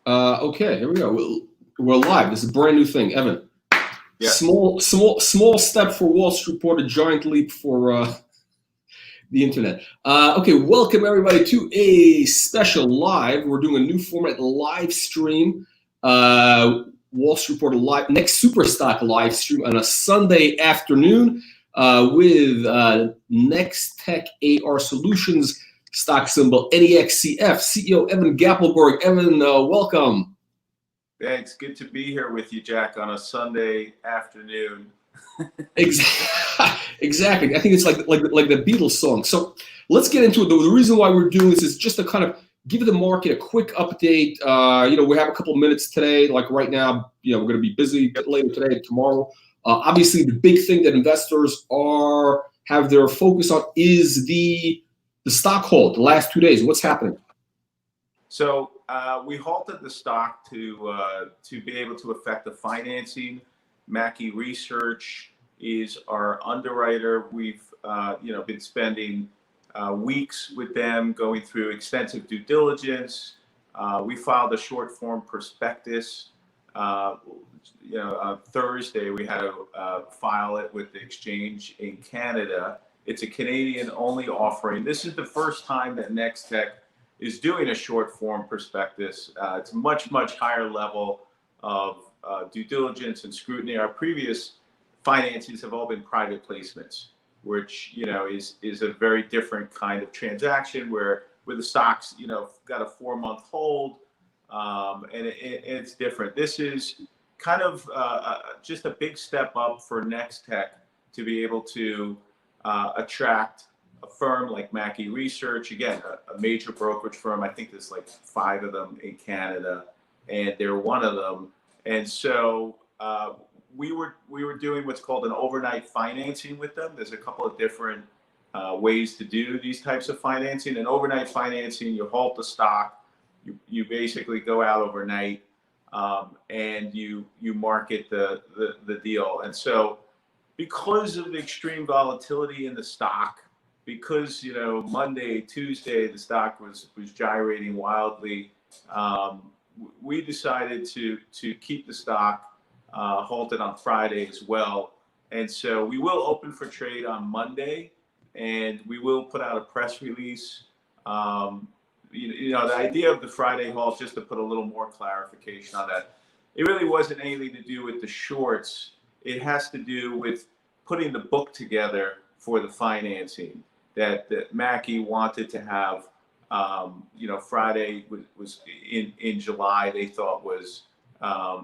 Okay, here we go. We're live. This is a brand new thing, Evan. Yeah. Small step for Wall Street Report, a giant leap for the internet. Okay, welcome everybody to a special live. We're doing a new format, live stream. Wall Street Report live, next super stock live stream on a Sunday afternoon with NexTech AR Solutions. Stock symbol NEXCF, CEO Evan Gappelberg. Evan, welcome. Thanks. Good to be here with you, Jack, on a Sunday afternoon. Exactly. I think it's like the Beatles song. So let's get into it. The reason why we're doing this is just to kind of give the market a quick update. We have a couple of minutes today. Like right now, we're going to be busy a bit later today and tomorrow. Obviously, the big thing that investors have their focus on is the stock hold the last 2 days. What's happening? So we halted the stock to be able to affect the financing. Mackey Research is our underwriter. We've been spending weeks with them, going through extensive due diligence. We filed a short form prospectus. On Thursday we had to file it with the exchange in Canada. It's a Canadian-only offering. This is the first time that NexTech is doing a short form prospectus. It's a much, much higher level of due diligence and scrutiny. Our previous financings have all been private placements, which is a very different kind of transaction where the stocks got a 4-month hold, and it's different. This is kind of just a big step up for NexTech to be able to attract a firm like Mackey Research, again, a major brokerage firm. I think there's like 5 of them in Canada, and they're one of them. And so we were doing what's called an overnight financing with them. There's a couple of different ways to do these types of financing. An overnight financing, you halt the stock, you basically go out overnight, and you market the deal. And so because of the extreme volatility in the stock, because Monday, Tuesday, the stock was gyrating wildly, we decided to keep the stock halted on Friday as well. And so we will open for trade on Monday, and we will put out a press release. The idea of the Friday halt, just to put a little more clarification on that, it really wasn't anything to do with the shorts. It has to do with putting the book together for the financing that Mackey wanted to have. Friday was in July. They thought was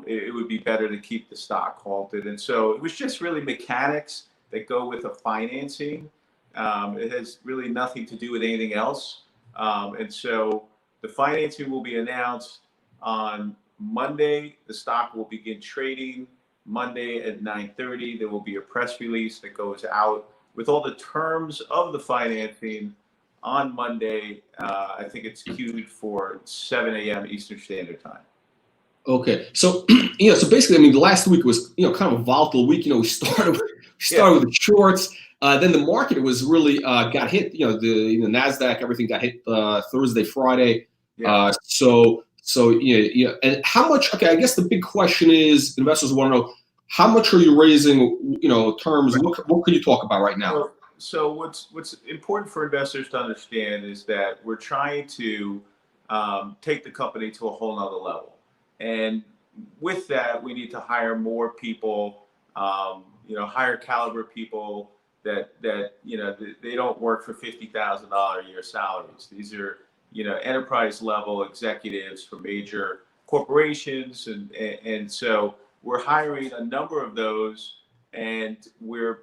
it would be better to keep the stock halted, and so it was just really mechanics that go with a financing. It has really nothing to do with anything else, and so the financing will be announced on Monday. The stock will begin trading Monday at 9:30. There will be a press release that goes out with all the terms of the financing on Monday. I think it's queued for 7 a.m. Eastern Standard Time. Okay, so so basically, the last week was kind of a volatile week. We started with the shorts. Then the market was really got hit. The Nasdaq, everything got hit Thursday, Friday. Yeah. And how much? Okay, I guess the big question is, investors want to know how much are you raising? Terms. What can you talk about right now? So what's important for investors to understand is that we're trying to take the company to a whole nother level, and with that we need to hire more people, higher caliber people that they don't work for $50,000 a year salaries. These are enterprise level executives for major corporations, and so we're hiring a number of those, and we're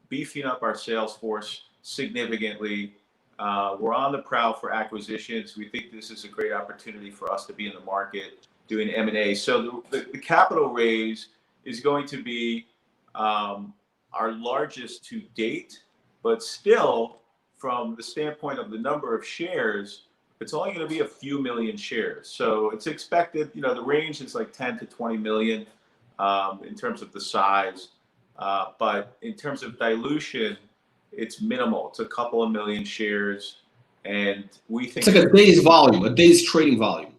beefing up our sales force significantly. We're on the prowl for acquisitions. We think this is a great opportunity for us to be in the market doing M&A. So the capital raise is going to be our largest to date, but still, from the standpoint of the number of shares, it's only going to be a few million shares. So it's expected, the range is like 10 to 20 million in terms of the size. But in terms of dilution, it's minimal. It's a couple of million shares. and we think it's like a day's volume, a day's trading volume.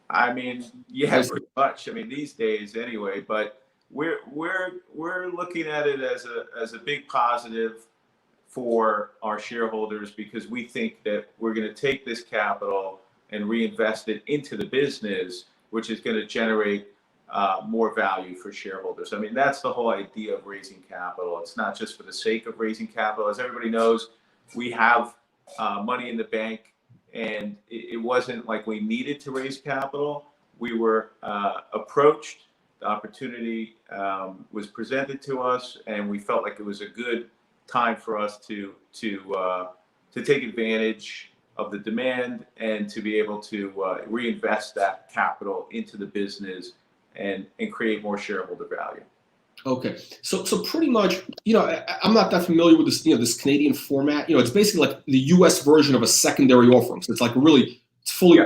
I mean, yeah, pretty much. I mean, these days anyway. But we're looking at it as a big positive for our shareholders, because we think that we're going to take this capital and reinvest it into the business, which is going to generate more value for shareholders. I mean, that's the whole idea of raising capital. It's not just for the sake of raising capital. As everybody knows, we have money in the bank, and it wasn't like we needed to raise capital. We were approached, the opportunity was presented to us, and we felt like it was a good time for us to take advantage of the demand and to be able to reinvest that capital into the business and create more shareholder value. Okay, so pretty much, I'm not that familiar with this, this Canadian format. It's basically like the U.S. version of a secondary offering. So it's like it's fully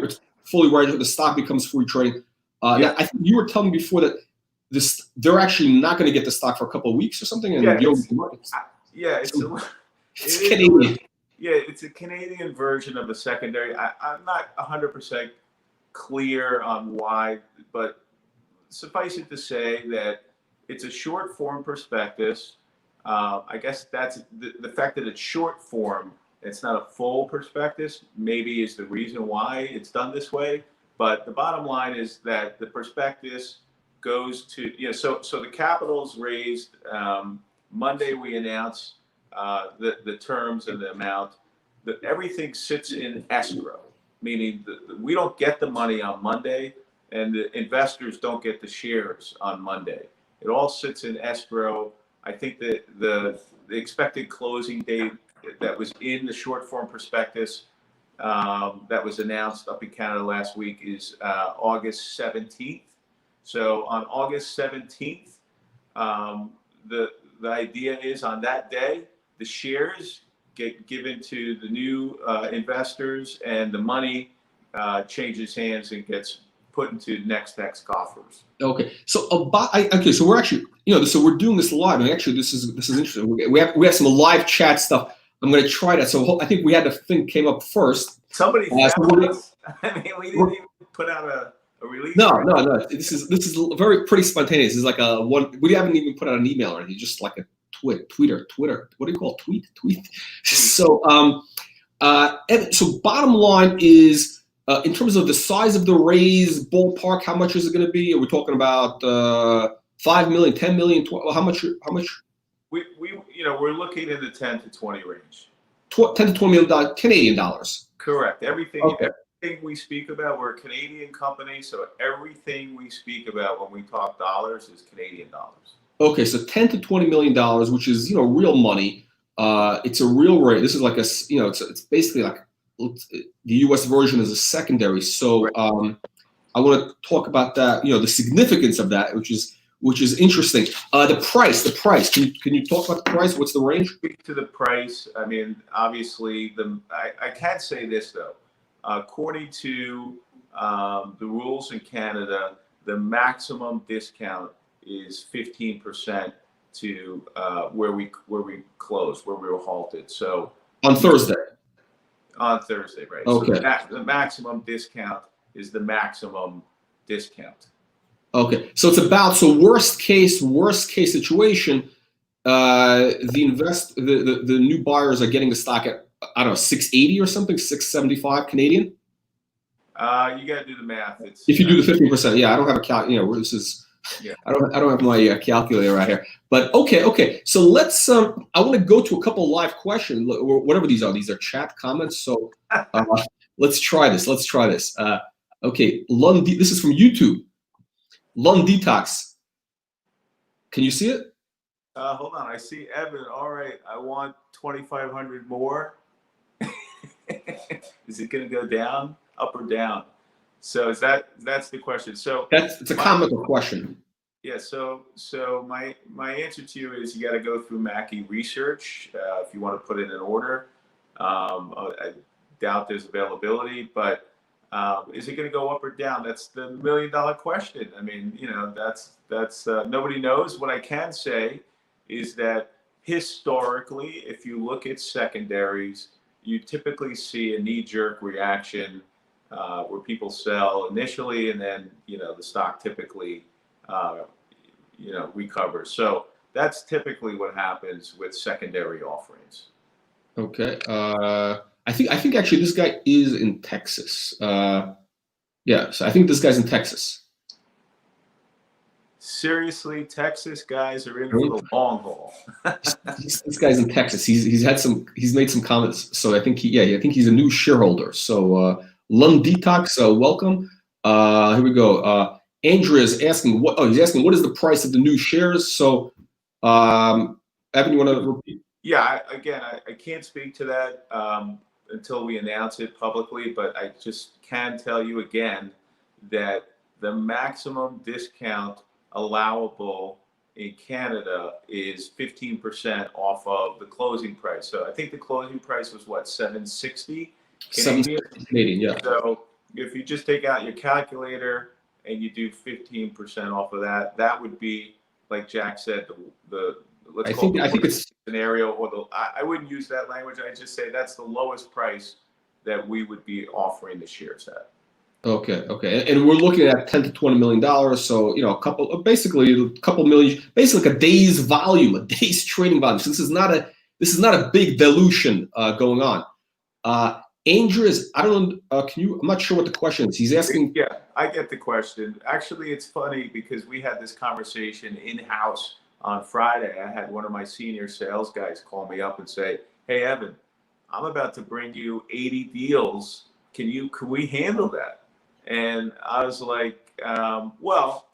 right. The stock becomes free trading. Now, I think you were telling me before that they're actually not going to get the stock for a couple of weeks or something, and it's Canadian. It's a Canadian version of a secondary. I'm not 100% clear on why, but suffice it to say that it's a short form prospectus. I guess that's the fact that it's short form, it's not a full prospectus, maybe is the reason why it's done this way. But the bottom line is that the prospectus goes to, so the capital's raised. Monday we announce the terms and the amount. Everything sits in escrow, meaning we don't get the money on Monday, and the investors don't get the shares on Monday. It all sits in escrow. I think that the expected closing date that was in the short form prospectus that was announced up in Canada last week is August 17th. So on August 17th, the idea is on that day, the shares get given to the new investors, and the money changes hands and gets put into NexTech's coffers. Okay, so so we're actually, so we're doing this live, and actually this is interesting. We have some live chat stuff. I'm going to try that. So I think we had the thing came up first. Somebody found us. I mean, we didn't even put out a release. No. This is pretty spontaneous. It's like a one. We haven't even put out an email or anything. Just like a Twitter. What do you call it? Tweet. So so bottom line is, in terms of the size of the raise, ballpark, how much is it going to be? Are we talking about 5 million, 10 million? How much? We're looking in the 10 to 20 range. 10 to 20 million Canadian dollars. Correct. Everything we speak about, we're a Canadian company, so everything we speak about when we talk dollars is Canadian dollars. Okay, so 10 to 20 million dollars, which is real money. It's a real rate. This is like it's basically like the U.S. version is a secondary. So I want to talk about that. The significance of that, which is interesting. The price. Can you talk about the price? What's the range? Speak to the price. I mean, obviously, I can't say this though. According to the rules in Canada, the maximum discount is 15% to where we closed, where we were halted. So on Thursday. On Thursday, right? Okay. So the maximum discount is the maximum discount. Okay, so it's about worst case situation. The new buyers are getting the stock at, I don't know, 680 or something, 675 Canadian. You got to do the math. If you do the 15%, yeah, I don't have a this is. Yeah. I don't have my calculator right here. But okay. So let's. I want to go to a couple live questions, whatever these are. These are chat comments. So let's try this. Okay, this is from YouTube. Lung Detox. Can you see it? Hold on. I see Evan. All right. I want 2,500 more. Is it going to go down, up or down? So that's the question. So it's a comical question. Yeah. So my answer to you is you got to go through Mackie Research if you want to put in an order. I doubt there's availability, but is it going to go up or down? That's the $1 million question. I mean, that's nobody knows. What I can say is that historically, if you look at secondaries, you typically see a knee-jerk reaction where people sell initially, and then the stock typically recovers. So that's typically what happens with secondary offerings. Okay. I think actually this guy is in Texas. Yeah, so I think this guy's in Texas. Seriously, Texas guys are in for the long haul. This guy's in Texas. He's made some comments. So I think I think he's a new shareholder. So Lund Detox, welcome. Here we go. Andrea is asking he's asking what is the price of the new shares. So Evan, you want to repeat? Yeah, I can't speak to that until we announce it publicly, but I just can tell you again that the maximum discount allowable in Canada is 15% off of the closing price. So I think the closing price was what, $760 Canadian? Canadian, yeah. So if you just take out your calculator and you do 15% off of that, that would be, like Jack said, I think it's scenario, or I wouldn't use that language. I just say that's the lowest price that we would be offering the shares at. Okay, and we're looking at $10 to $20 million. So basically a couple million, basically like a day's volume, a day's trading volume. So this is not a big dilution going on. Andrews, I don't know. I'm not sure what the question is. He's asking. Yeah, I get the question. Actually, it's funny because we had this conversation in-house on Friday. I had one of my senior sales guys call me up and say, "Hey, Evan, I'm about to bring you 80 deals. Can we handle that?" And I was like, well,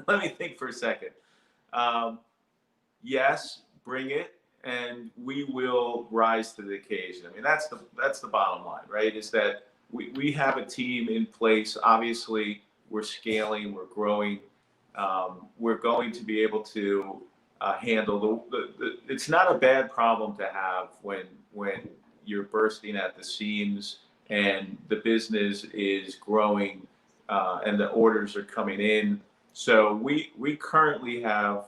let me think for a second. Yes, bring it, and we will rise to the occasion. I mean, that's the bottom line, right? Is that we have a team in place. Obviously, we're scaling, we're growing. We're going to be able to handle it's not a bad problem to have when you're bursting at the seams and the business is growing and the orders are coming in. So we currently have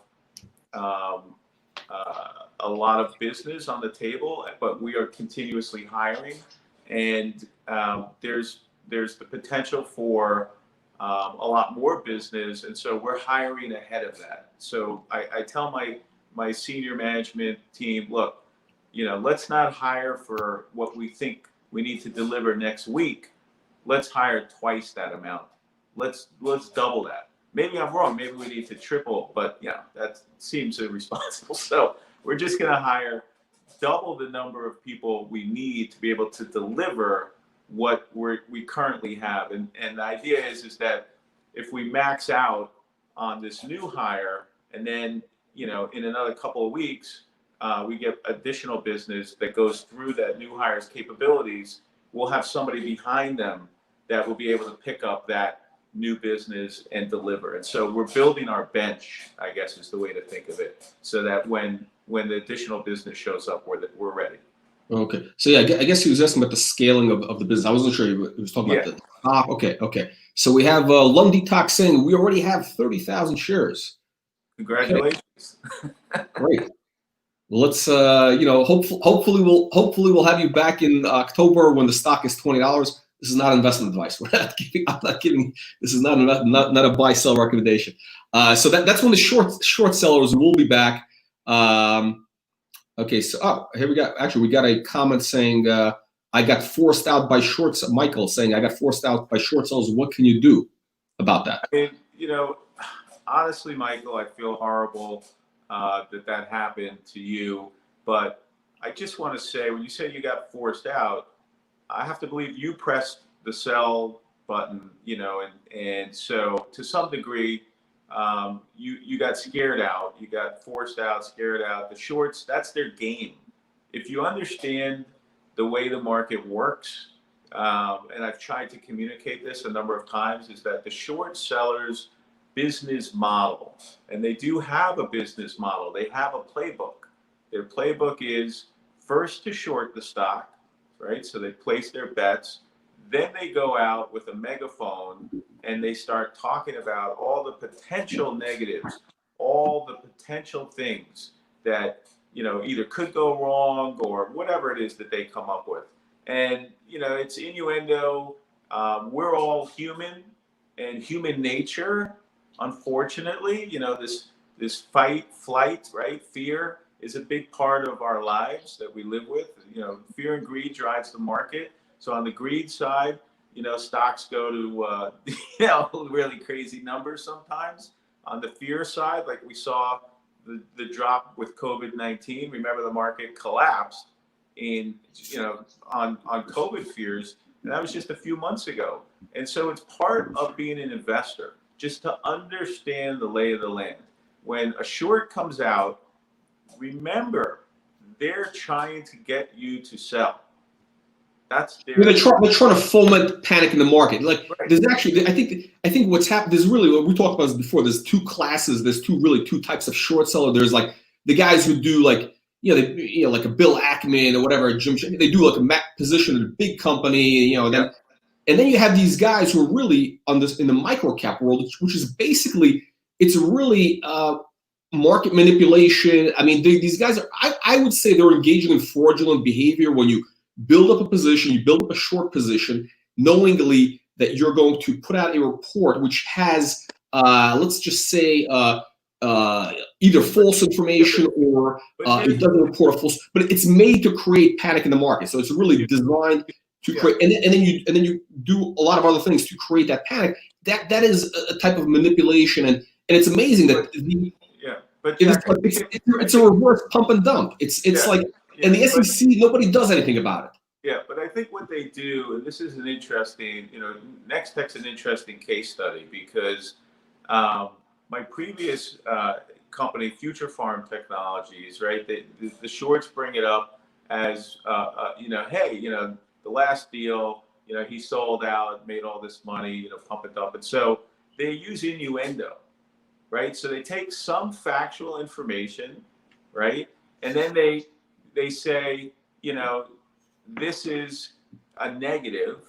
a lot of business on the table, but we are continuously hiring, and there's the potential for a lot more business, and so we're hiring ahead of that. So I tell my senior management team, look, let's not hire for what we think we need to deliver next week. Let's hire twice that amount. Let's double that. Maybe I'm wrong. Maybe we need to triple, but that seems irresponsible. So we're just going to hire double the number of people we need to be able to deliver what we currently have. And the idea is that if we max out on this new hire, and then in another couple of weeks, we get additional business that goes through that new hire's capabilities, we'll have somebody behind them that will be able to pick up that new business and deliver. And so we're building our bench, I guess is the way to think of it, so that when the additional business shows up, we're ready. Okay. So I guess he was asking about the scaling of the business. I wasn't sure he was talking about the top. Okay. So we have Lund Detox saying we already have 30,000 shares. Congratulations. Okay. Great. Let's hopefully we'll have you back in October when the stock is $20. This is not investment advice. I'm not giving. This is not a buy sell recommendation. So that's when the short sellers will be back. Okay, so here we got. Actually, we got a comment saying I got forced out by shorts. Michael saying I got forced out by short sellers. What can you do about that? I mean, honestly, Michael, I feel horrible that happened to you. But I just want to say, when you say you got forced out, I have to believe you pressed the sell button, and so to some degree, you got scared out, you got forced out, scared out. The shorts, that's their game. If you understand the way the market works, and I've tried to communicate this a number of times, is that the short sellers' business model, and they do have a business model, they have a playbook. Their playbook is first to short the stock, right? So they place their bets, then they go out with a megaphone and they start talking about all the potential negatives, all the potential things that either could go wrong or whatever it is that they come up with. And, it's innuendo. We're all human, and human nature, unfortunately, this fight, flight, right? Fear is a big part of our lives that we live with. Fear and greed drives the market. So on the greed side, stocks go to, really crazy numbers sometimes. On the fear side, like we saw the drop with COVID-19, remember the market collapsed on COVID fears. And that was just a few months ago. And so it's part of being an investor, just to understand the lay of the land. When a short comes out, remember, they're trying to get you to sell. That's their. They're trying to foment panic in the market. Like right. There's actually, I think what's happened. There's really what we talked about this before. There's two classes. There's two types of short seller. There's like the guys who do like like a Bill Ackman or whatever, Jim. They do like a position in a big company. Then. And then you have these guys who are really in the micro cap world, which is basically, it's really market manipulation. I mean, these guys are, I would say they're engaging in fraudulent behavior when you build up a position, you build up a short position, knowingly that you're going to put out a report which has, let's just say, either false information or it doesn't report a false, but it's made to create panic in the market. So it's really designed to create, and then you do a lot of other things to create that panic. That is a type of manipulation, and it's amazing that it's a reverse pump and dump. It's like, and the SEC, nobody does anything about it. Yeah, but I think what they do, and this is an interesting, NexTech's an interesting case study because my previous company, Future Farm Technologies, right? The shorts bring it up as, hey, the last deal, he sold out, made all this money, pump it up. And so they use innuendo, right? So they take some factual information, right? And then they say, this is a negative,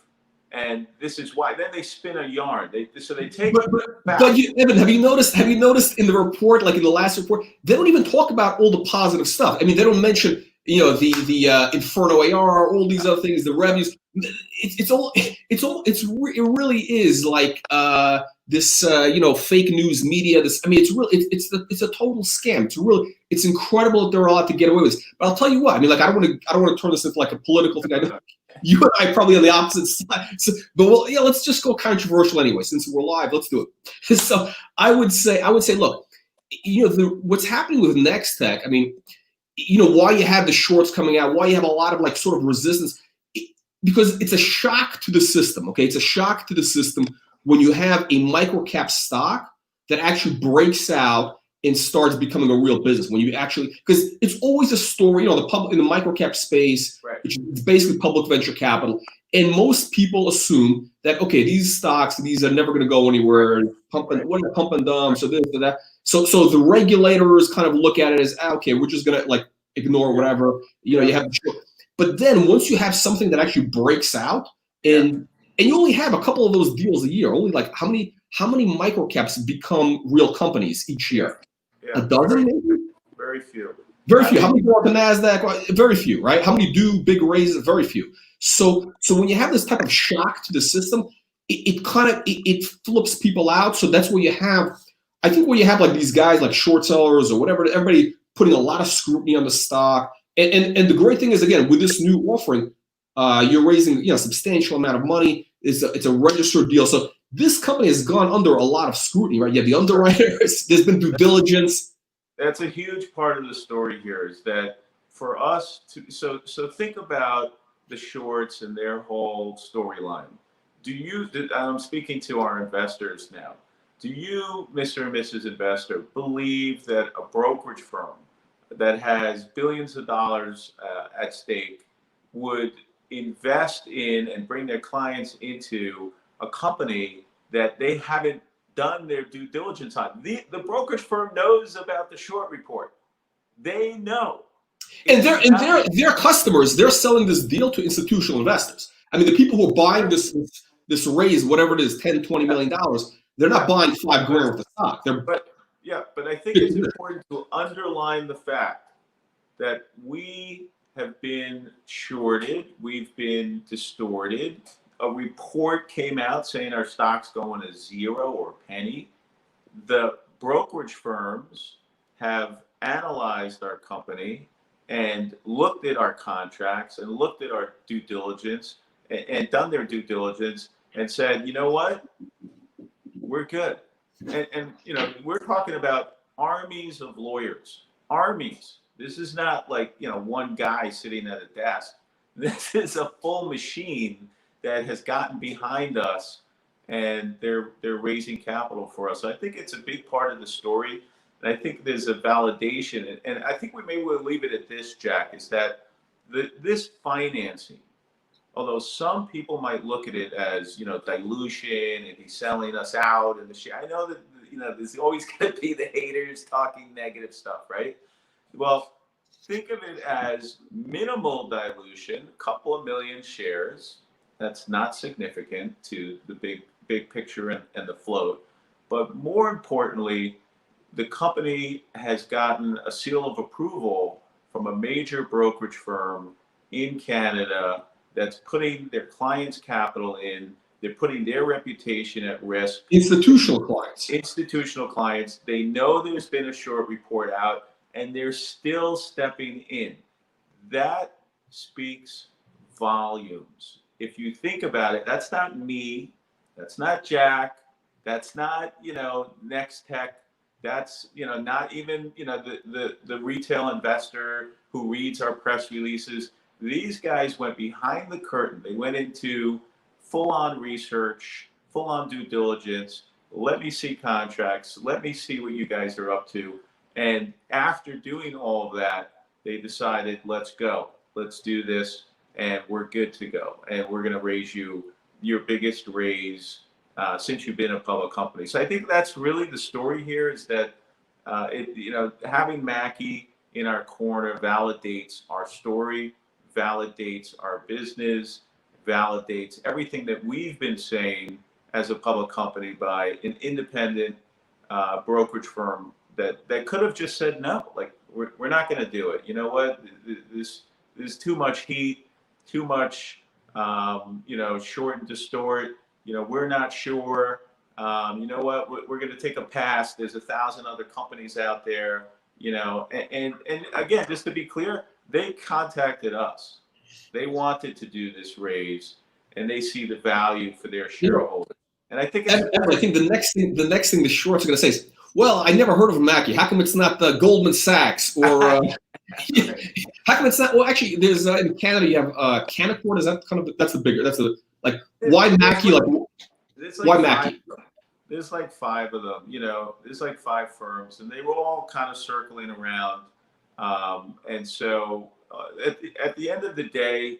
and this is why. Then they spin a yarn. They take. But Evan, have you noticed in the report, like in the last report, they don't even talk about all the positive stuff. I mean, they don't mention the Inferno AR, all these other things, the revenues. It really is like this fake news media. It's a total scam. It's incredible that they're allowed to get away with this. But I'll tell you what, I mean, like I don't want to turn this into like a political thing. I know you and I are probably on the opposite side. So, but let's just go controversial anyway. Since we're live, let's do it. So I would say, look, what's happening with NexTech. I mean, why you have the shorts coming out, why you have a lot of like sort of resistance, because it's a shock to the system. Okay, it's a shock to the system when you have a micro cap stock that actually breaks out and starts becoming a real business. When you actually, because it's always a story, the public in the micro cap space, right, which is basically public venture capital, and most people assume that these stocks, these are never going to go anywhere, pump and dump, so this or that. So the regulators kind of look at it as, we're just going to like ignore whatever, you have. But then once you have something that actually breaks out, and you only have a couple of those deals a year, only like how many micro caps become real companies each year? A dozen, maybe? Very few. Very few. How many go up the NASDAQ? Very few, right? How many do big raises? Very few. So when you have this type of shock to the system, it flips people out. So that's where you have, I think, where you have like these guys like short sellers or whatever, everybody putting a lot of scrutiny on the stock. And the great thing is, again, with this new offering, you're raising a substantial amount of money. It's a registered deal. So this company has gone under a lot of scrutiny, right? You have the underwriters. There's been due diligence. That's a huge part of the story here. Is that for us to so think about the shorts and their whole storyline. I'm speaking to our investors now. Do you, Mr. and Mrs. Investor, believe that a brokerage firm that has billions of dollars at stake would invest in and bring their clients into a company that they haven't done their due diligence on? The brokerage firm knows about the short report. They know. And their customers, they're selling this deal to institutional investors. I mean, the people who are buying this raise, whatever it is, $10, $20 million, they're not buying $5 grand worth of stock. But I think it's important to underline the fact that we have been shorted. We've been distorted. A report came out saying our stock's going to zero or a penny. The brokerage firms have analyzed our company and looked at our contracts and looked at our due diligence and done their due diligence and said, you know what, we're good. And you know, we're talking about armies of lawyers, armies. This is not like, you know, one guy sitting at a desk. This is a full machine that has gotten behind us, and they're raising capital for us. So I think it's a big part of the story, and I think there's a validation. And I think we may well leave it at this, Jack, is that this financing, although some people might look at it as, you know, dilution and he's selling us out and the share. I know that, you know, there's always going to be the haters talking negative stuff, right? Well, think of it as minimal dilution, a couple of million shares. That's not significant to the big picture and the float. But more importantly, the company has gotten a seal of approval from a major brokerage firm in Canada that's putting their clients' capital in. They're putting their reputation at risk. Institutional clients. Institutional clients. They know there's been a short report out, and they're still stepping in. That speaks volumes. If you think about it, that's not me. That's not Jack. That's not, you know, NexTech. That's, you know, not even, you know, the retail investor who reads our press releases. These guys went behind the curtain. They went into full-on research, full-on due diligence. Let me see contracts. Let me see what you guys are up to. And after doing all of that, they decided, let's go. Let's do this, and we're good to go. And we're going to raise you your biggest raise since you've been a public company. So I think that's really the story here, is that you know, having Mackie in our corner validates our story, validates our business, validates everything that we've been saying as a public company by an independent brokerage firm that could have just said no, like we're not going to do it. You know what? There's too much heat, too much, you know, short and distort. You know, we're not sure. You know what? We're going to take a pass. There's 1,000 other companies out there. You know, and again, just to be clear, they contacted us. They wanted to do this raise, and they see the value for their shareholders. And I think I think the next thing the shorts are going to say is, well, I never heard of Mackie. How come it's not the Goldman Sachs or how come it's not? Well, actually, there's in Canada you have Canaccord. Is that kind of that's the bigger? That's the like why Mackie? Like why Mackie? There's like 5 of them. You know, there's like 5 firms, and they were all kind of circling around. And so at the end of the day,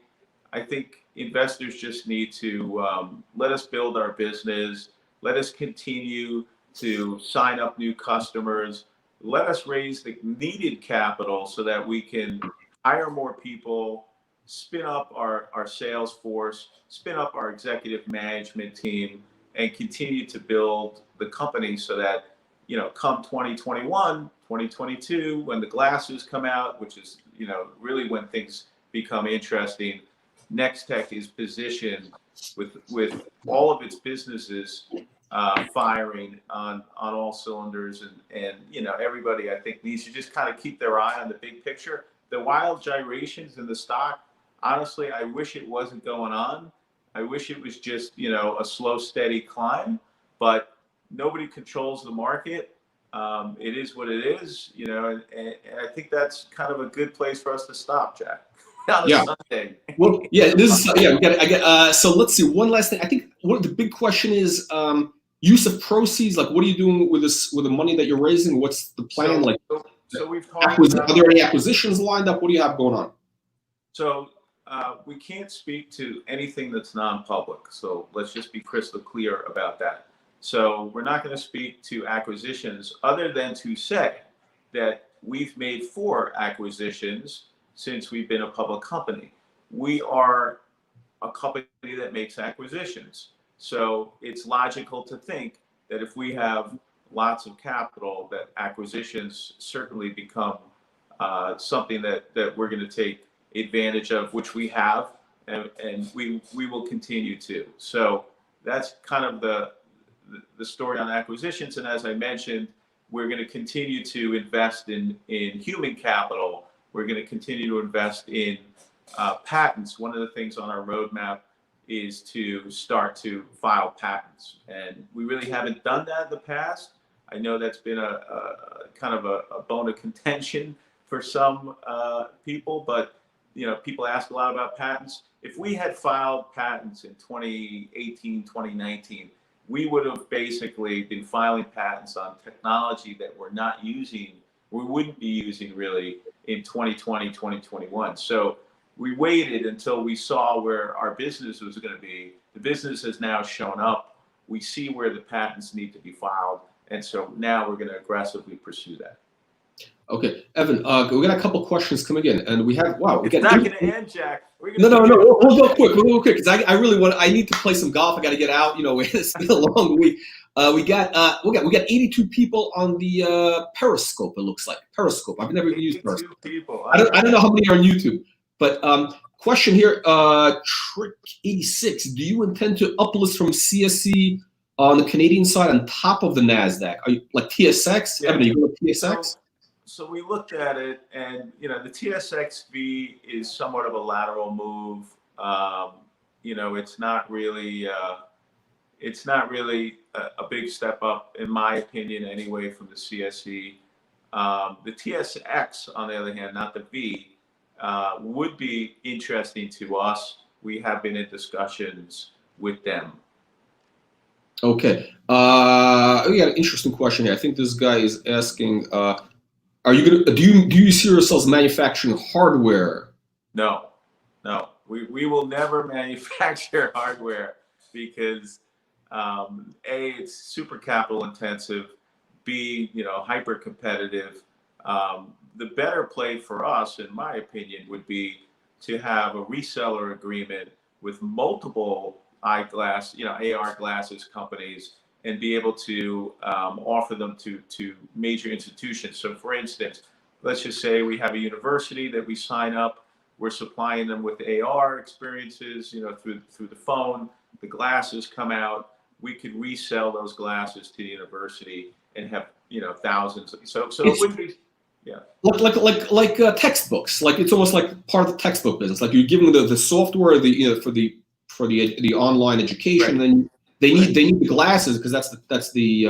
I think investors just need to let us build our business. Let us continue to sign up new customers. Let us raise the needed capital so that we can hire more people, spin up our sales force, spin up our executive management team, and continue to build the company so that, you know, come 2021, 2022, when the glasses come out, which is, you know, really when things become interesting, NexTech is positioned with all of its businesses firing on all cylinders, and you know, everybody I think needs to just kind of keep their eye on the big picture. The wild gyrations in the stock, honestly, I wish it wasn't going on. I wish it was just, you know, a slow, steady climb, but nobody controls the market. It is what it is, you know, and I think that's kind of a good place for us to stop, Jack. On a Sunday. Well, yeah, this is yeah. I get. So let's see. One last thing. I think the big question is use of proceeds. Like, what are you doing with the money that you're raising? What's the plan? So we've talked about, are there any acquisitions lined up? What do you have going on? So we can't speak to anything that's non-public. So let's just be crystal clear about that. So we're not going to speak to acquisitions other than to say that we've made 4 acquisitions since we've been a public company. We are a company that makes acquisitions. So it's logical to think that if we have lots of capital, that acquisitions certainly become something that we're going to take advantage of, which we have, and we will continue to. So that's kind of the story on acquisitions. And as I mentioned, we're going to continue to invest in human capital. We're going to continue to invest in patents. One of the things on our roadmap is to start to file patents, and we really haven't done that in the past. I know that's been a kind of a bone of contention for some people, but people ask a lot about patents. If we had filed patents in 2018, 2019, we would have basically been filing patents on technology that we're not using, we wouldn't be using really in 2020, 2021. So we waited until we saw where our business was going to be. The business has now shown up. We see where the patents need to be filed. And so now we're going to aggressively pursue that. Okay, Evan, we got a couple questions coming in, and we have It's not going to end, Jack. No. We'll go quick. We'll go quick because I really want. I need to play some golf. I got to get out. It's been a long week. We got 82 people on the Periscope. It looks like Periscope. I've never even used Periscope. People. I don't know how many are on YouTube. But question here, Trick 86. Do you intend to uplist from CSE on the Canadian side on top of the Nasdaq? Are you like TSX? Yeah. Evan, are you going with TSX? So we looked at it, and the TSXV is somewhat of a lateral move. It's not really a big step up, in my opinion, anyway, from the CSE. The TSX, on the other hand, not the V, would be interesting to us. We have been in discussions with them. Okay. We got an interesting question here. I think this guy is asking. Are you gonna? Do you see yourselves manufacturing hardware? No. We will never manufacture hardware because A, it's super capital intensive. B, hyper competitive. The better play for us, in my opinion, would be to have a reseller agreement with multiple eyeglass, AR glasses companies, and be able to offer them to major institutions. So for instance, let's just say we have a university that we sign up, we're supplying them with AR experiences, through the phone, the glasses come out, we could resell those glasses to the university and have, thousands. So it wouldn't be, yeah. Like textbooks, like it's almost like part of the textbook business. Like you're giving the software, for the online education, Right. then they need the glasses because that's the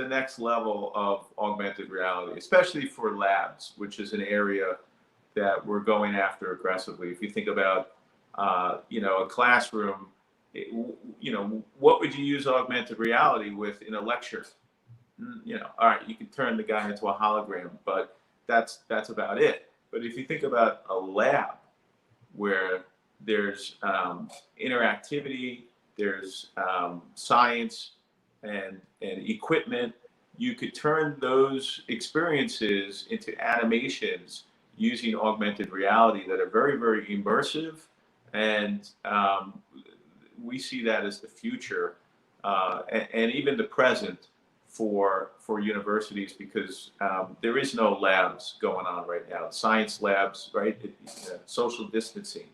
next level of augmented reality, especially for labs, which is an area that we're going after aggressively. If you think about a classroom, what would you use augmented reality with in a lecture? All right, you can turn the guy into a hologram, but that's about it. But if you think about a lab where there's interactivity, there's science and equipment, you could turn those experiences into animations using augmented reality that are very, very immersive. And we see that as the future and even the present for universities, because there is no labs going on right now. Science labs, right? Social distancing.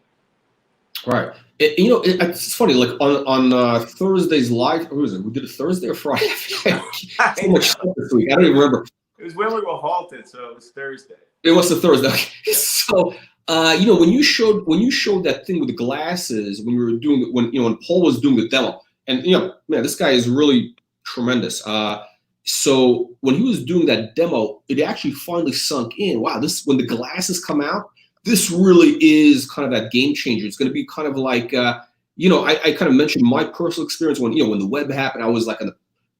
Right. It's funny. Like on Thursday's live, who was it? We did it Thursday or Friday? So much stuff this week. I don't even remember. It was when we were halted, so it was Thursday. It was the Thursday. Okay. So when you showed that thing with the glasses when when Paul was doing the demo, and man, this guy is really tremendous. So when he was doing that demo, it actually finally sunk in. Wow, when the glasses come out, this really is kind of that game changer. It's going to be kind of like, I kind of mentioned my personal experience when the web happened. I was like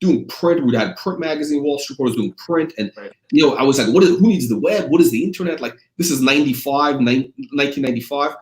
doing print. We had print magazine, Wall Street Report was doing print, and right. I was like, who needs the web? What is the internet? Like this is 1995,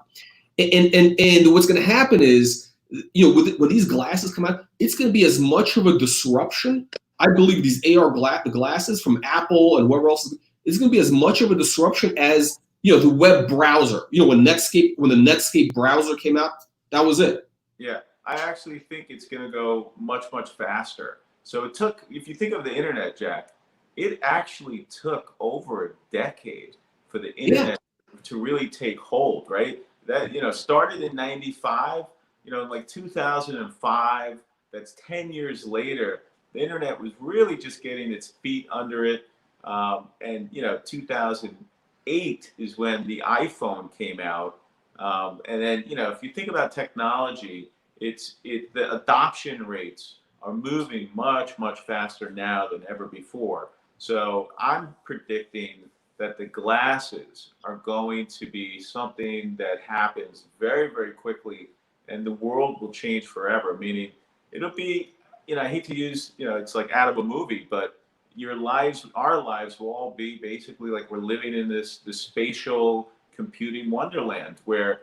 and what's going to happen is, when these glasses come out, it's going to be as much of a disruption. I believe these AR glasses from Apple and whoever else is going to be as much of a disruption as the web browser. When the NEXCF browser came out, that was it. Yeah, I actually think it's going to go much, much faster. So if you think of the internet, Jack, it actually took over a decade for the internet to really take hold, right? That, started in 95, like 2005, that's 10 years later, the internet was really just getting its feet under it. And 2008 is when the iPhone came out. And then, if you think about technology, the adoption rates are moving much, much faster now than ever before. So I'm predicting that the glasses are going to be something that happens very, very quickly, and the world will change forever. Meaning, it'll be, I hate to use, it's like out of a movie, but your lives, our lives will all be basically like we're living in this spatial computing wonderland where,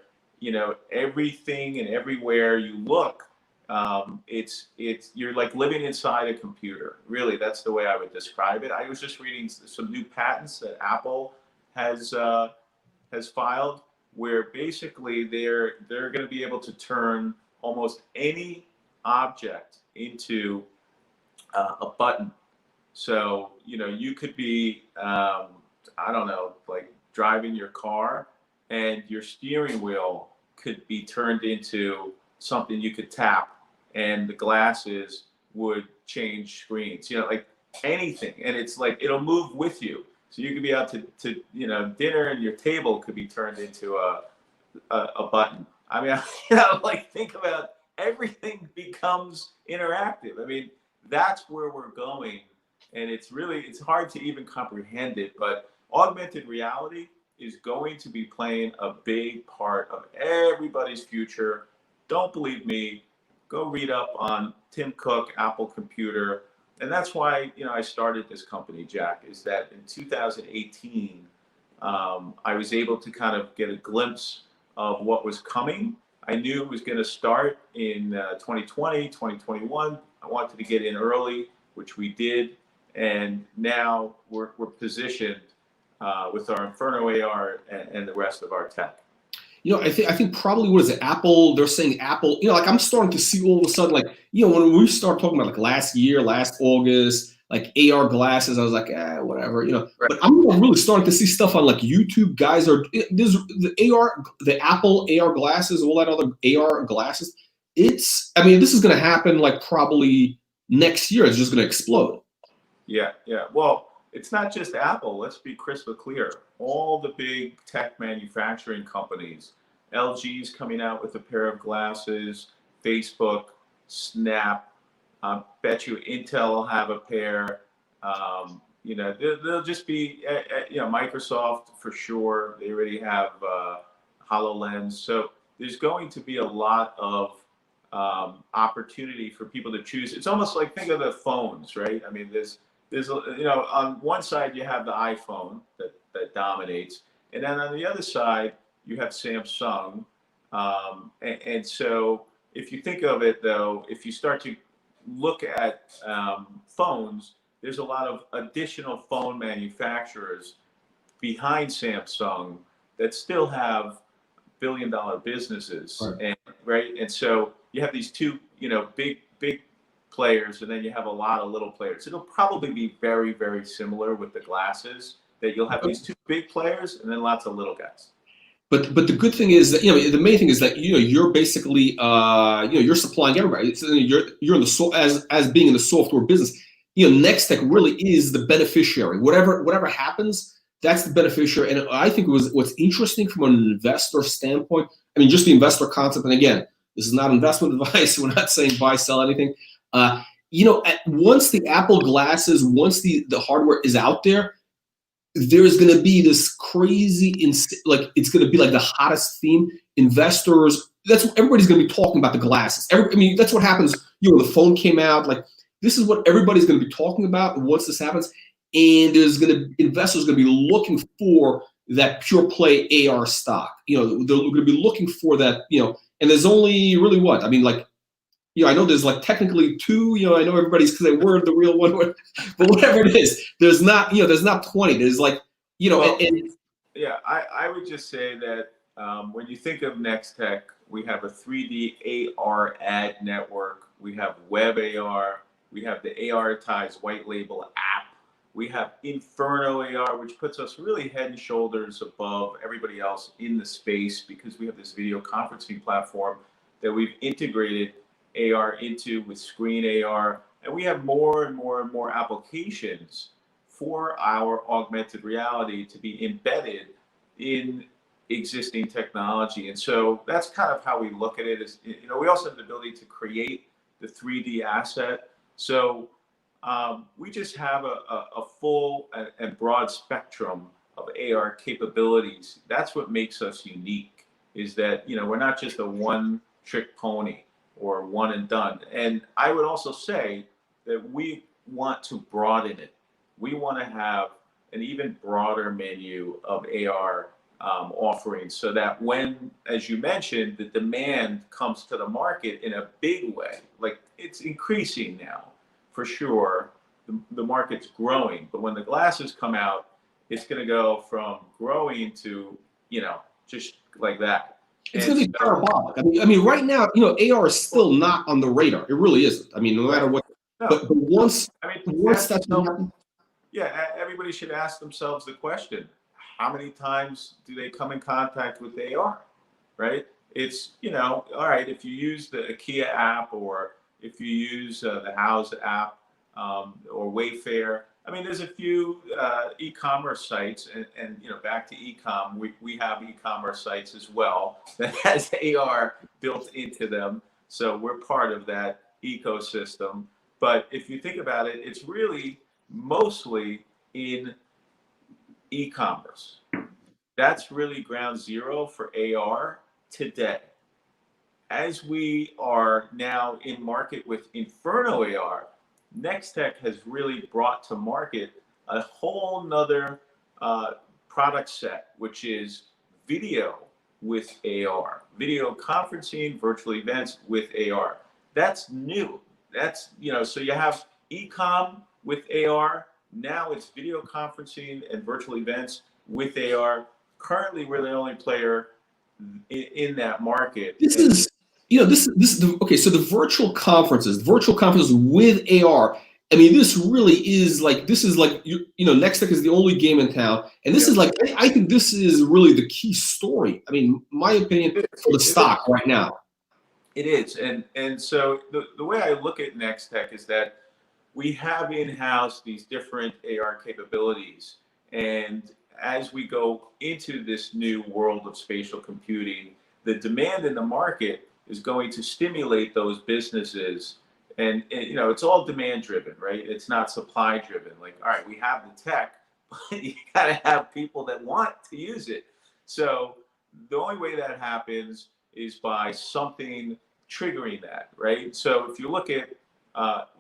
everything and everywhere you look, you're like living inside a computer. Really, that's the way I would describe it. I was just reading some new patents that Apple has filed, where basically they're going to be able to turn almost any object into a button. So you could be I don't know, like driving your car, and your steering wheel could be turned into something you could tap, and the glasses would change screens, like anything. And it's like, it'll move with you. So you could be out to dinner, and your table could be turned into a button. I mean, like, think about everything becomes interactive. I mean, that's where we're going. And it's hard to even comprehend it, but augmented reality is going to be playing a big part of everybody's future. Don't believe me? Go read up on Tim Cook, Apple Computer. And that's why, I started this company, Jack, is that in 2018, I was able to kind of get a glimpse of what was coming. I knew it was going to start in 2020, 2021. I wanted to get in early, which we did. And now we're positioned with our Inferno AR and the rest of our tech. I think probably, what is it? Apple. They're saying Apple. Like, I'm starting to see all of a sudden, like, when we start talking about like last August, like AR glasses, I was like, whatever, Right. But I'm really starting to see stuff on like YouTube. Guys there's the Apple AR glasses, all that other AR glasses. This is going to happen like probably next year. It's just going to explode. Yeah. Well, it's not just Apple. Let's be crystal clear. All the big tech manufacturing companies, LG's coming out with a pair of glasses, Facebook, Snap, I bet you Intel will have a pair. They'll just be, Microsoft for sure. They already have HoloLens. So there's going to be a lot of opportunity for people to choose. It's almost like, think of the phones, right? I mean, there's on one side you have the iPhone that dominates, and then on the other side you have Samsung. And so if you think of it, though, if you start to look at phones, there's a lot of additional phone manufacturers behind Samsung that still have billion-dollar businesses, right? And so you have these two, big players, and then you have a lot of little players. It'll probably be very, very similar with the glasses, that you'll have these two big players and then lots of little guys. But the good thing is that, the main thing is that, you're basically you're supplying everybody. It's, you're in the as being in the software business. NexTech really is the beneficiary. Whatever happens, that's the beneficiary. And I think what's interesting from an investor standpoint. Just the investor concept. And again, this is not investment advice. We're not saying buy, sell anything. Once the Apple glasses, once the hardware is out there, there's going to be this crazy, it's going to be like the hottest theme. Investors, that's what everybody's going to be talking about, the glasses. That's what happens. The phone came out. Like, this is what everybody's going to be talking about once this happens. And investors going to be looking for that pure play AR stock. They're going to be looking for that. And there's only really what? I know there's like technically two, I know everybody's because they were the real one, but whatever it is, there's not 20. There's like, I would just say that when you think of NexTech, we have a 3D AR ad network, we have web AR, we have the ARtized white label app, We have Inferno AR, which puts us really head and shoulders above everybody else in the space because we have this video conferencing platform that we've integrated AR into with Screen AR. And we have more and more and more applications for our augmented reality to be embedded in existing technology. And so that's kind of how we look at it. Is, you know, we also have the ability to create the 3D asset. So we just have a full and broad spectrum of AR capabilities. That's what makes us unique, is that, you know, we're not just a one-trick pony or one and done. And I would also say that we want to broaden it. We want to have an even broader menu of AR offerings so that when, as you mentioned, the demand comes to the market in a big way, like it's increasing now, for sure, the market's growing. But when the glasses come out, it's going to go from growing to, you know, just like that. It's going to be parabolic. I mean, right now, you know, AR is still not on the radar. It really isn't. I mean, no matter what. No, but once, I mean, once that's happened, yeah, everybody should ask themselves the question: how many times do they come in contact with AR? Right? It's, you know, all right. If you use the IKEA app, or if you use the House app, or Wayfair. I mean, there's a few e-commerce sites, and you know, back to e-com, we have e-commerce sites as well that has AR built into them. So we're part of that ecosystem. But if you think about it, it's really mostly in e-commerce. That's really ground zero for AR today. As we are now in market with Inferno AR, NexTech has really brought to market a whole nother product set, which is video with AR, video conferencing, virtual events with AR. That's new. That's, you know, so you have e-com with AR. Now it's video conferencing and virtual events with AR. Currently, we're the only player in that market. This is, you know, this is the, okay. So the virtual conferences with AR. I mean, this really is like, this is like, you know, NexTech is the only game in town, and this is like, I think this is really the key story. I mean, my opinion for the stock right now. It is, and so the way I look at NexTech is that we have in-house these different AR capabilities, and as we go into this new world of spatial computing, the demand in the market is going to stimulate those businesses. And you know, it's all demand driven, right? It's not supply driven. Like, all right, we have the tech, but you got to have people that want to use it. So the only way that happens is by something triggering that, right? So if you look at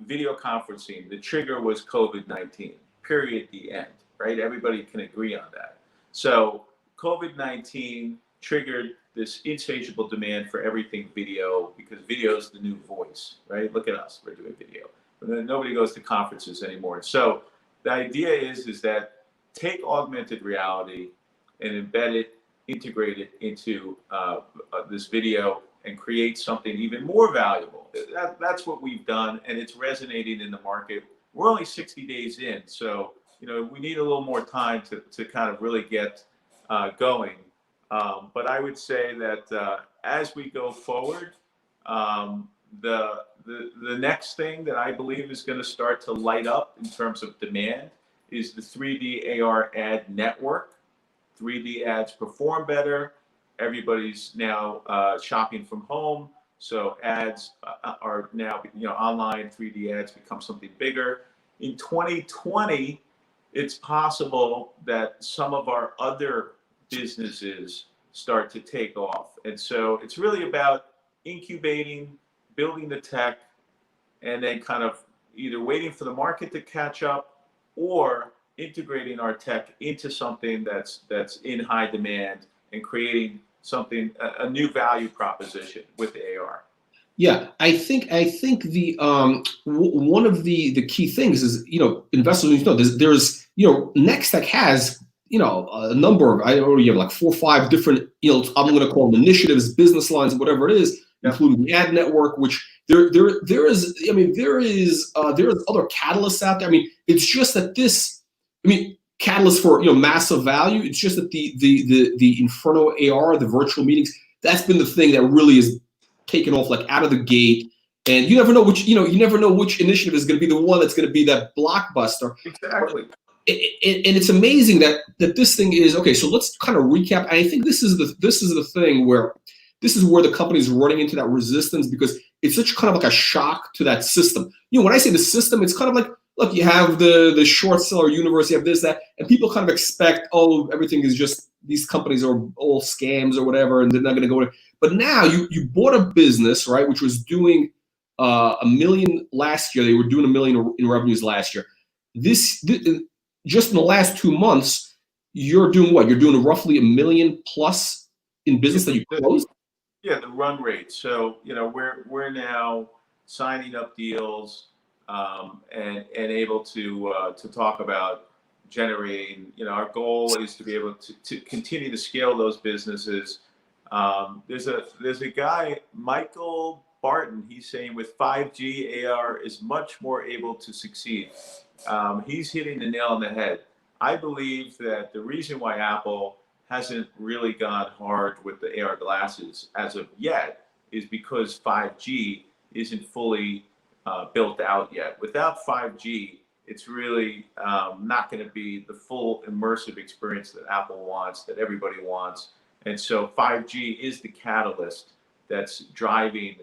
video conferencing, the trigger was COVID-19, period, the end, right? Everybody can agree on that. So COVID-19 triggered this insatiable demand for everything video, because video is the new voice, right? Look at us, we're doing video. But then nobody goes to conferences anymore. So the idea is that take augmented reality and embed it, integrate it into this video and create something even more valuable. That's what we've done, and it's resonating in the market. We're only 60 days in, so you know, we need a little more time to kind of really get going. But I would say that as we go forward, the next thing that I believe is going to start to light up in terms of demand is the 3D AR ad network. 3D ads perform better. Everybody's now shopping from home, so ads are now, you know, online 3D ads become something bigger. In 2020, it's possible that some of our other businesses start to take off. And so it's really about incubating, building the tech, and then kind of either waiting for the market to catch up or integrating our tech into something that's in high demand and creating something, a new value proposition with AR. Yeah, I think the one of the key things is, you know, investors need to know there's you know, NexTech has, you know, a number of, I already have like 4 or 5 different, you know, I'm going to call them initiatives, business lines, whatever it is, including the ad network, which there is, I mean, there is other catalysts out there. I mean, it's just that this I mean, catalyst for massive value. It's just that the Inferno AR, the virtual meetings, that's been the thing that really is taken off like out of the gate. And you never know which initiative is going to be the one that's going to be that blockbuster. Exactly. And it's amazing that this thing is okay. So let's kind of recap. And I think this is the thing where the company is running into that resistance because it's such kind of like a shock to that system. When I say the system, it's kind of like, look, you have the short seller universe, you have this, that, and people kind of expect, oh, everything is just, these companies are all scams or whatever, and they're not going to go in. But now you bought a business, right, which was doing $1 million last year. They were doing $1 million in revenues last year. This just in the last 2 months, you're doing what? You're doing roughly $1 million plus in business that you closed. Yeah, the run rate. So we're now signing up deals and able to talk about generating. Our goal is to be able to continue to scale those businesses. There's a guy, Michael Barton. He's saying with 5G, AR is much more able to succeed. He's hitting the nail on the head. I believe that the reason why Apple hasn't really gone hard with the AR glasses as of yet is because 5G isn't fully built out yet. Without 5G, it's really not going to be the full immersive experience that Apple wants, that everybody wants. And so 5G is the catalyst that's driving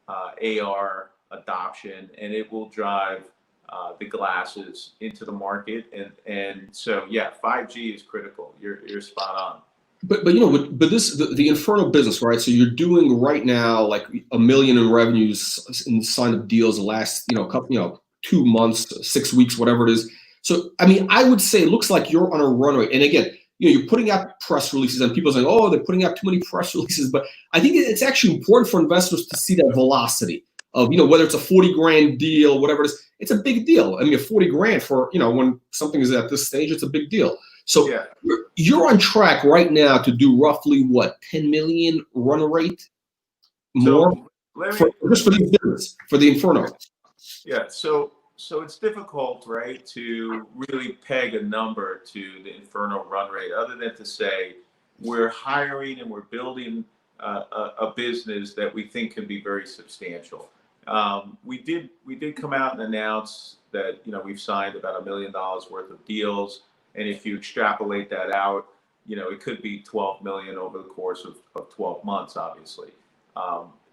AR adoption, and it will drive the glasses into the market. And so, yeah, 5G is critical. You're spot on. But this the Inferno business, right? So you're doing right now like $1 million in revenues in sign up deals the last couple 2 months, 6 weeks, whatever it is. So I mean, I would say it looks like you're on a runway. And again, you're putting out press releases, and people are saying, oh, they're putting out too many press releases. But I think it's actually important for investors to see that velocity of whether it's a 40 grand deal, whatever it is. It's a big deal. I mean, 40 grand for when something is at this stage, it's a big deal. So yeah, you're on track right now to do roughly what, 10 million run rate more just for the business, for the Inferno. Yeah, so it's difficult, right, to really peg a number to the Inferno run rate, other than to say we're hiring and we're building a business that we think can be very substantial. We did come out and announce that we've signed about $1 million worth of deals. And if you extrapolate that out, it could be 12 million over the course of 12 months, obviously.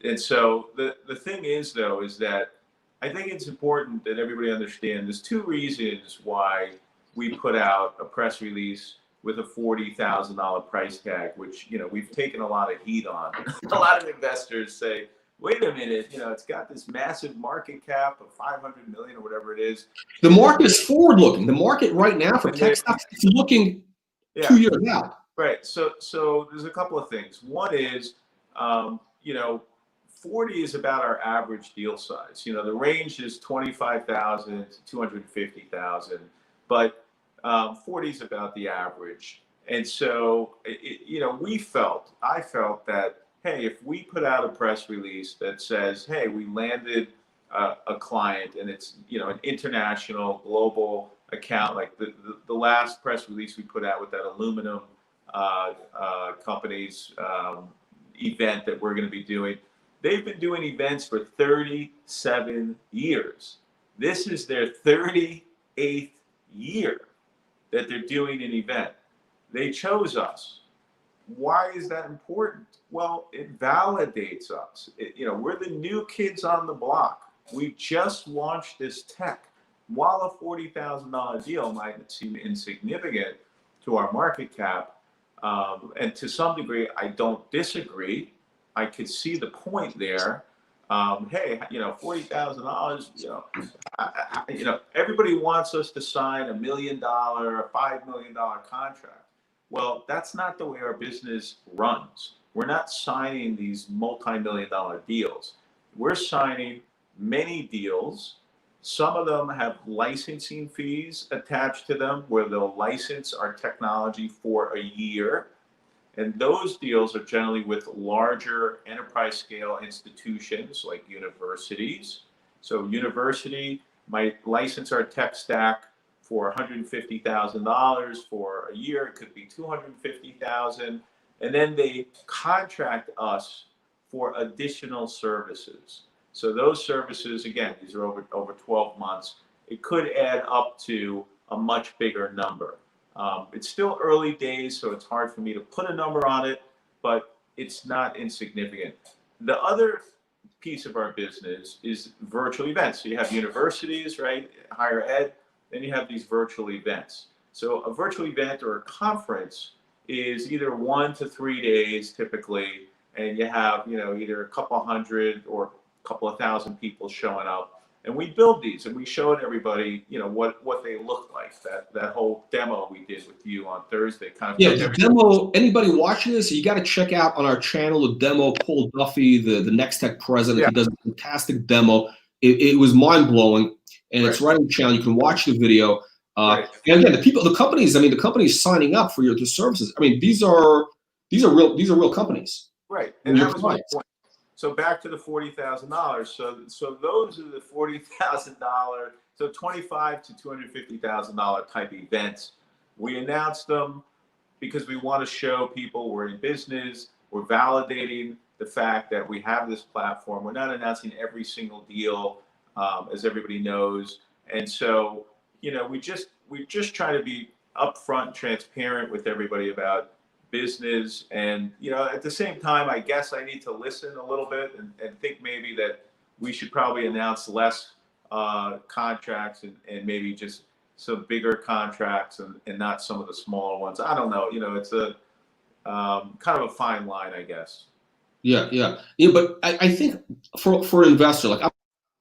And so the thing is, though, is that I think it's important that everybody understand there's 2 reasons why we put out a press release with a $40,000 price tag, which, we've taken a lot of heat on. A lot of investors say, wait a minute, it's got this massive market cap of 500 million or whatever it is. The market is forward looking. The market right now for tech stocks is looking 2 years out. Right. So there's a couple of things. One is, 40 is about our average deal size. The range is 25,000 to 250,000, but 40 is about the average. And so, I felt that, hey, if we put out a press release that says, hey, we landed a client and it's, an international global account, like the last press release we put out with that aluminum company's event that we're going to be doing. They've been doing events for 37 years. This is their 38th year that they're doing an event. They chose us. Why is that important? Well, it validates us. We're the new kids on the block. We just launched this tech. While a $40,000 deal might seem insignificant to our market cap, and to some degree, I don't disagree. I could see the point there. Hey, $40,000. Everybody wants us to sign $1 million, or $5 million contract. Well, that's not the way our business runs. We're not signing these multi-million-dollar deals. We're signing many deals. Some of them have licensing fees attached to them, where they'll license our technology for a year. And those deals are generally with larger enterprise scale institutions like universities. So university might license our tech stack for $150,000 for a year. It could be $250,000, and then they contract us for additional services. So those services, again, these are over 12 months. It could add up to a much bigger number. It's still early days, so it's hard for me to put a number on it, but it's not insignificant. The other piece of our business is virtual events. So you have universities, right, higher ed, then you have these virtual events. So a virtual event or a conference is either 1 to 3 days typically, and you have, either a couple hundred or a couple of thousand people showing up. And we build these and we showed everybody, what they look like. That whole demo we did with you on Thursday kind of. Yeah, the demo, anybody watching this, you got to check out on our channel the demo. Paul Duffy, the NexTech president, he does a fantastic demo. It was mind blowing, and it's right on the channel. You can watch the video. And again, the companies signing up for the services. I mean, these are real companies. Right, and that was my point. So back to the $40,000. So those are the $40,000. So $25,000 to $250,000 type events. We announced them because we want to show people we're in business. We're validating the fact that we have this platform. We're not announcing every single deal, as everybody knows. And so, we just try to be upfront, transparent with everybody about business. And, at the same time, I guess I need to listen a little bit and think maybe that we should probably announce less contracts and maybe just some bigger contracts and not some of the smaller ones. I don't know. It's a kind of a fine line, I guess. Yeah. But I think for an investor, like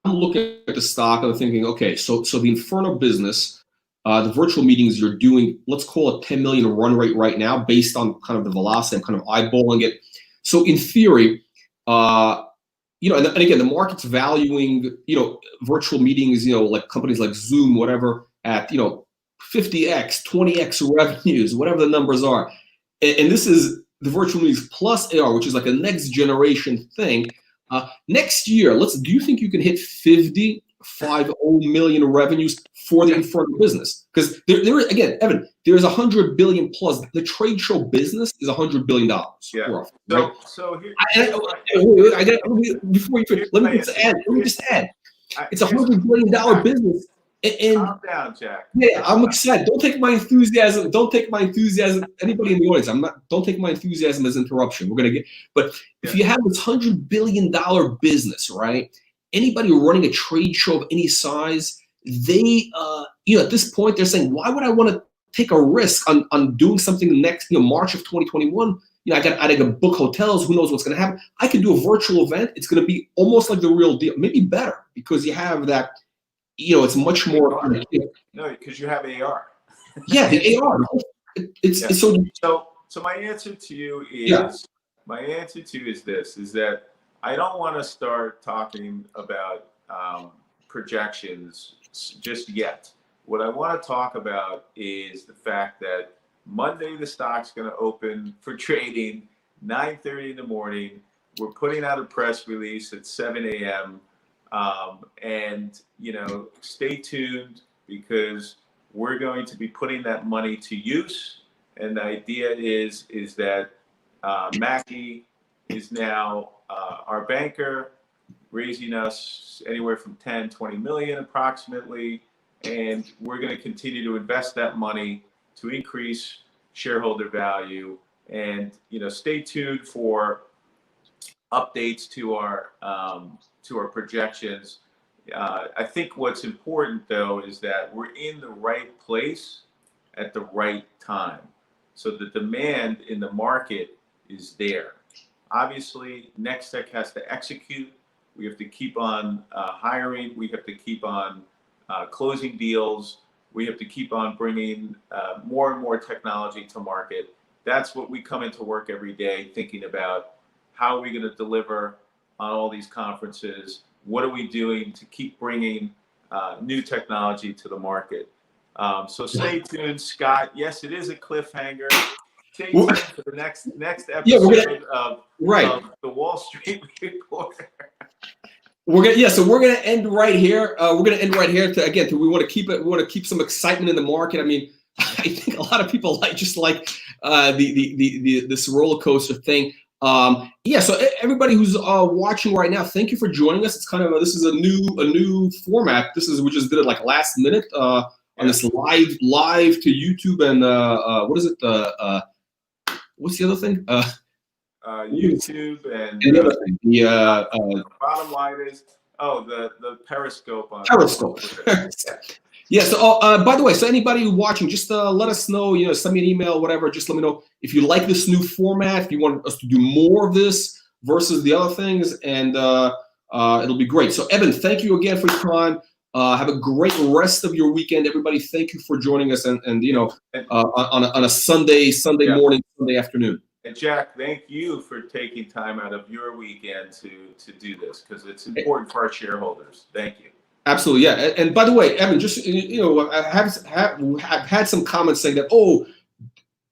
I'm looking at the stock and I'm thinking, okay, so the Inferno business, the virtual meetings you're doing, let's call it 10 million run rate right now, based on kind of the velocity. I'm kind of eyeballing it. So in theory, and again, the market's valuing, virtual meetings, like companies like Zoom, whatever, at 50x, 20x revenues, whatever the numbers are. And this is the virtual meetings plus AR, which is like a next generation thing. Next year, do you think you can hit 50 million revenues for the Inferno business? Because there again, Evan, there's 100 billion plus. The trade show business is $100 billion. Yeah. Rough, right? So here, before you let me just add. It's $100 billion business. And calm down, Jack. Yeah, I'm excited. Don't take my enthusiasm. Anybody in the audience, don't take my enthusiasm as interruption. We're gonna get. But if you have this $100 billion business, right? Anybody running a trade show of any size, they, at this point, they're saying, why would I want to take a risk on doing something next, March of 2021? I got to book hotels. Who knows what's going to happen? I could do a virtual event. It's going to be almost like the real deal, maybe better, because you have that. It's much more. No, because you have AR. Yeah, the AR. It's so my answer to you is is that I don't want to start talking about projections just yet. What I want to talk about is the fact that Monday the stock's going to open for trading 9:30 in the morning. We're putting out a press release at 7 a.m. And stay tuned, because we're going to be putting that money to use. And the idea is that Mackie is now our banker, raising us anywhere from 10, 20 million approximately. And we're going to continue to invest that money to increase shareholder value. And, stay tuned for updates to our projections. I think what's important, though, is that we're in the right place at the right time. So the demand in the market is there. Obviously, NexTech has to execute. We have to keep on hiring. We have to keep on closing deals. We have to keep on bringing more and more technology to market. That's what we come into work every day thinking about. How are we going to deliver on all these conferences? What are we doing to keep bringing new technology to the market? So stay tuned, Scott. Yes, it is a cliffhanger. Stay tuned for the next episode of the Wall Street Reporter. So we're gonna end right here. We're gonna end right here. We want to keep it. We want to keep some excitement in the market. I mean, I think a lot of people like this roller coaster thing. So everybody who's watching right now, thank you for joining us. It's kind of this is a new format. We just did it like last minute on this live to YouTube and what is it? What's the other thing? YouTube and the other thing. The bottom line is the Periscope on Periscope. Yeah. So, by the way, so anybody who's watching, just let us know. Send me an email, whatever. Just let me know if you like this new format. If you want us to do more of this versus the other things, and it'll be great. So, Evan, thank you again for your time. Have a great rest of your weekend, everybody. Thank you for joining us, and on a Sunday morning, Sunday afternoon. And Jack, thank you for taking time out of your weekend to do this, because it's important for our shareholders. Thank you. Absolutely, yeah. And by the way, Evan, just I have had some comments saying that, oh,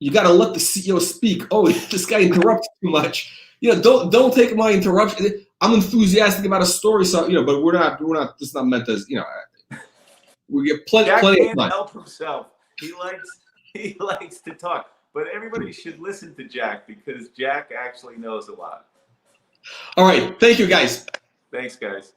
you got to let the CEO speak. Oh, this guy interrupts too much. Don't take my interruption. I'm enthusiastic about a story, so but we're not. This is not meant as we get plenty Jack of can't time. help himself. He likes to talk, but everybody should listen to Jack, because Jack actually knows a lot. All right, thank you, guys. Thanks, guys.